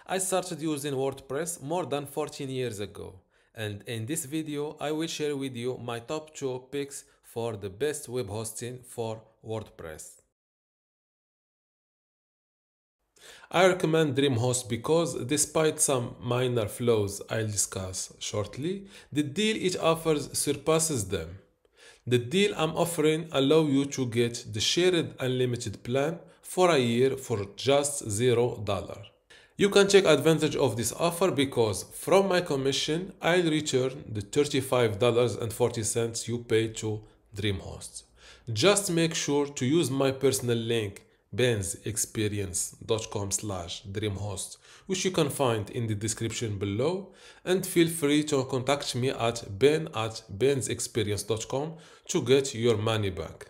I started using WordPress more than 14 years ago, and in this video I will share with you my top 2 picks for the best web hosting for WordPress. I recommend DreamHost because despite some minor flaws I'll discuss shortly, the deal it offers surpasses them. The deal I'm offering allows you to get the shared unlimited plan for a year for just $0. You can take advantage of this offer because from my commission, I'll return the $35.40 you paid to DreamHost. Just make sure to use my personal link bensexperience.com/dreamhost, which you can find in the description below, and feel free to contact me at ben@bensexperience.com to get your money back.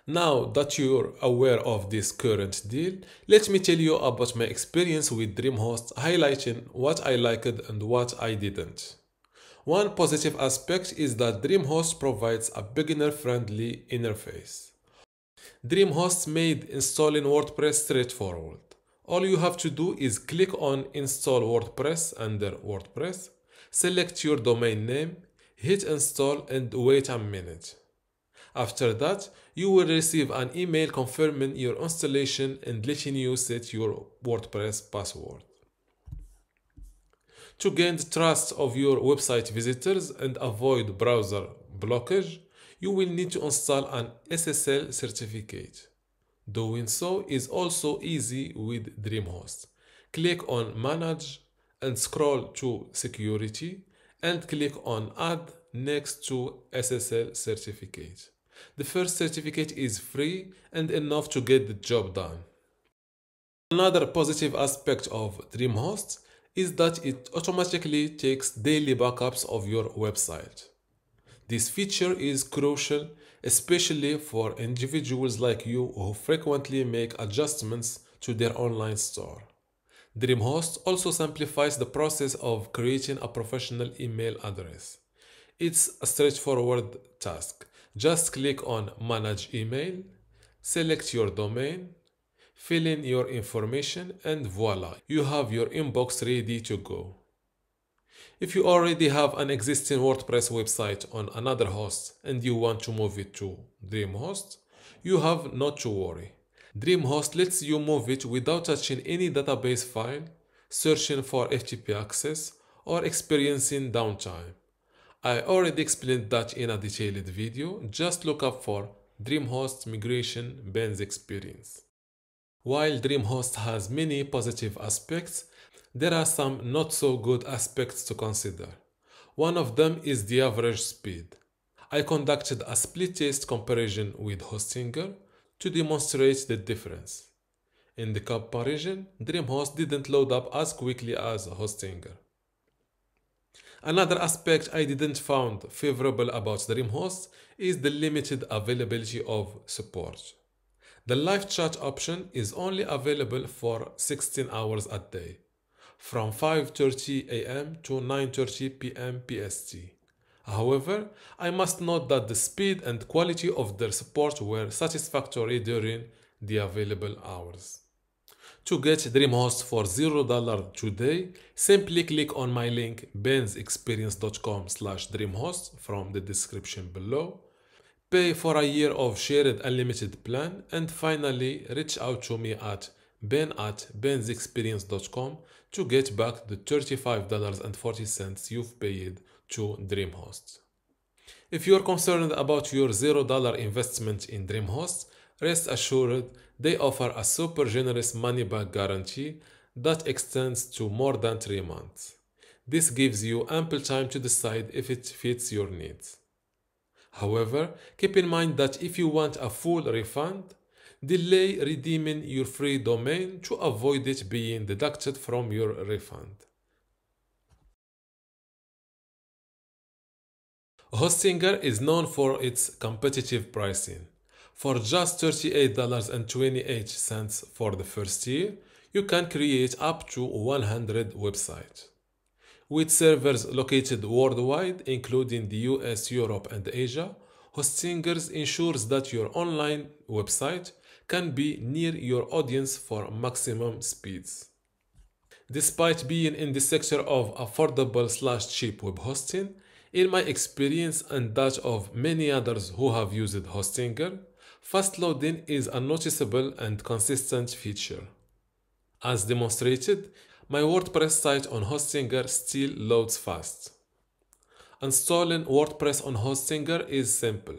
Now that you're aware of this current deal, let me tell you about my experience with DreamHost, highlighting what I liked and what I didn't. One positive aspect is that DreamHost provides a beginner-friendly interface. DreamHost made installing WordPress straightforward. All you have to do is click on Install WordPress under WordPress, select your domain name, hit install and wait a minute. After that, you will receive an email confirming your installation and letting you set your WordPress password. To gain the trust of your website visitors and avoid browser blockage, you will need to install an SSL certificate. Doing so is also easy with DreamHost. Click on Manage and scroll to Security and click on Add next to SSL certificate. The first certificate is free and enough to get the job done. Another positive aspect of DreamHost is that it automatically takes daily backups of your website. This feature is crucial, especially for individuals like you who frequently make adjustments to their online store. DreamHost also simplifies the process of creating a professional email address. It's a straightforward task. Just click on Manage Email, select your domain, fill in your information, and voila, you have your inbox ready to go. If you already have an existing WordPress website on another host and you want to move it to DreamHost, you have not to worry. DreamHost lets you move it without touching any database file, searching for FTP access, or experiencing downtime. I already explained that in a detailed video. Just look up for DreamHost Migration Ben's Experience. While DreamHost has many positive aspects, there are some not so good aspects to consider. One of them is the average speed. I conducted a split test comparison with Hostinger to demonstrate the difference. In the comparison, DreamHost didn't load up as quickly as Hostinger. Another aspect I didn't find favorable about DreamHost is the limited availability of support. The live chat option is only available for 16 hours a day, from 5:30 a.m. to 9:30 p.m. PST. However, I must note that the speed and quality of their support were satisfactory during the available hours. To get DreamHost for $0 today, simply click on my link bensexperience.com/dreamhost from the description below. Pay for a year of shared unlimited plan and finally reach out to me at ben@bensexperience.com to get back the $35.40 you've paid to DreamHost. If you're concerned about your $0 investment in DreamHost, rest assured they offer a super generous money-back guarantee that extends to more than 3 months. This gives you ample time to decide if it fits your needs. However, keep in mind that if you want a full refund, delay redeeming your free domain to avoid it being deducted from your refund. Hostinger is known for its competitive pricing. For just $38.28 for the first year, you can create up to 100 websites. With servers located worldwide, including the US, Europe, and Asia, Hostinger ensures that your online website can be near your audience for maximum speeds. Despite being in the sector of affordable/cheap web hosting, in my experience and that of many others who have used Hostinger, fast loading is a noticeable and consistent feature. As demonstrated, my WordPress site on Hostinger still loads fast. Installing WordPress on Hostinger is simple.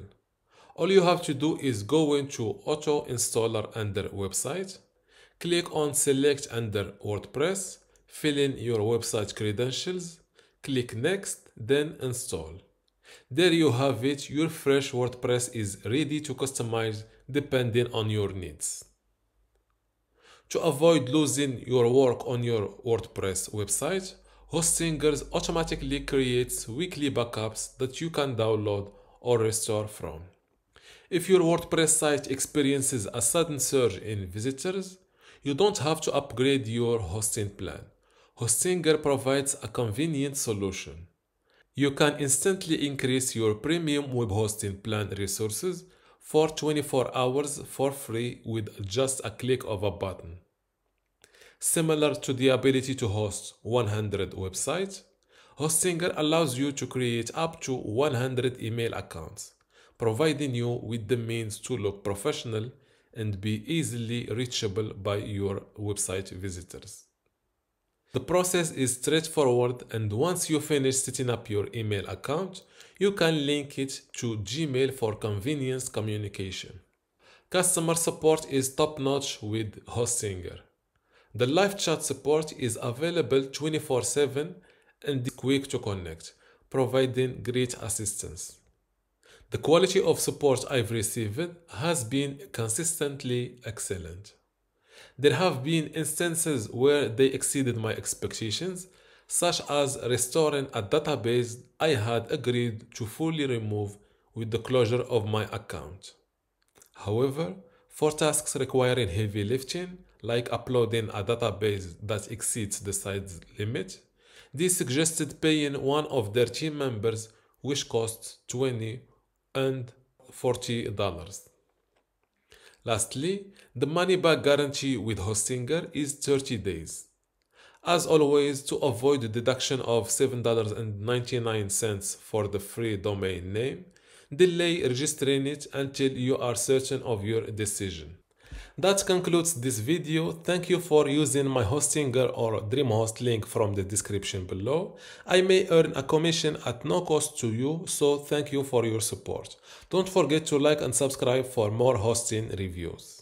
All you have to do is go into Auto Installer under Website, click on Select under WordPress, fill in your website credentials, click Next, then Install. There you have it, your fresh WordPress is ready to customize depending on your needs. To avoid losing your work on your WordPress website, Hostinger automatically creates weekly backups that you can download or restore from. If your WordPress site experiences a sudden surge in visitors, you don't have to upgrade your hosting plan. Hostinger provides a convenient solution. You can instantly increase your premium web hosting plan resources for 24 hours for free with just a click of a button. Similar to the ability to host 100 websites, Hostinger allows you to create up to 100 email accounts, providing you with the means to look professional and be easily reachable by your website visitors. The process is straightforward, and once you finish setting up your email account, you can link it to Gmail for convenience communication. Customer support is top-notch with Hostinger. The live chat support is available 24/7 and quick to connect, providing great assistance. The quality of support I've received has been consistently excellent. There have been instances where they exceeded my expectations, such as restoring a database I had agreed to fully remove with the closure of my account. However, for tasks requiring heavy lifting, like uploading a database that exceeds the size limit, they suggested paying one of their team members, which costs $20 and $40. Lastly, the money-back guarantee with Hostinger is 30 days. As always, to avoid the deduction of $7.99 for the free domain name, delay registering it until you are certain of your decision. That concludes this video. Thank you for using my Hostinger or DreamHost link from the description below. I may earn a commission at no cost to you, so thank you for your support. Don't forget to like and subscribe for more hosting reviews.